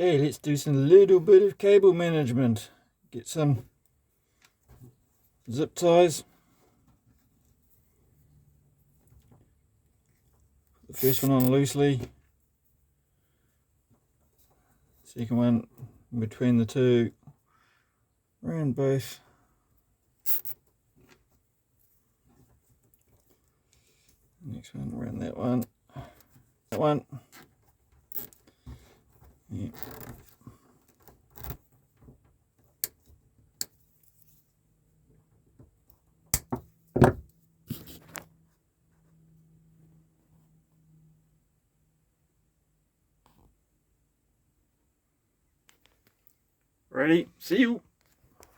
Okay, let's do some little bit of cable management. Get some zip ties. Put the first one on loosely. Second one in between the two. Around both. Next one around that one. That one. Yeah. Ready? See you.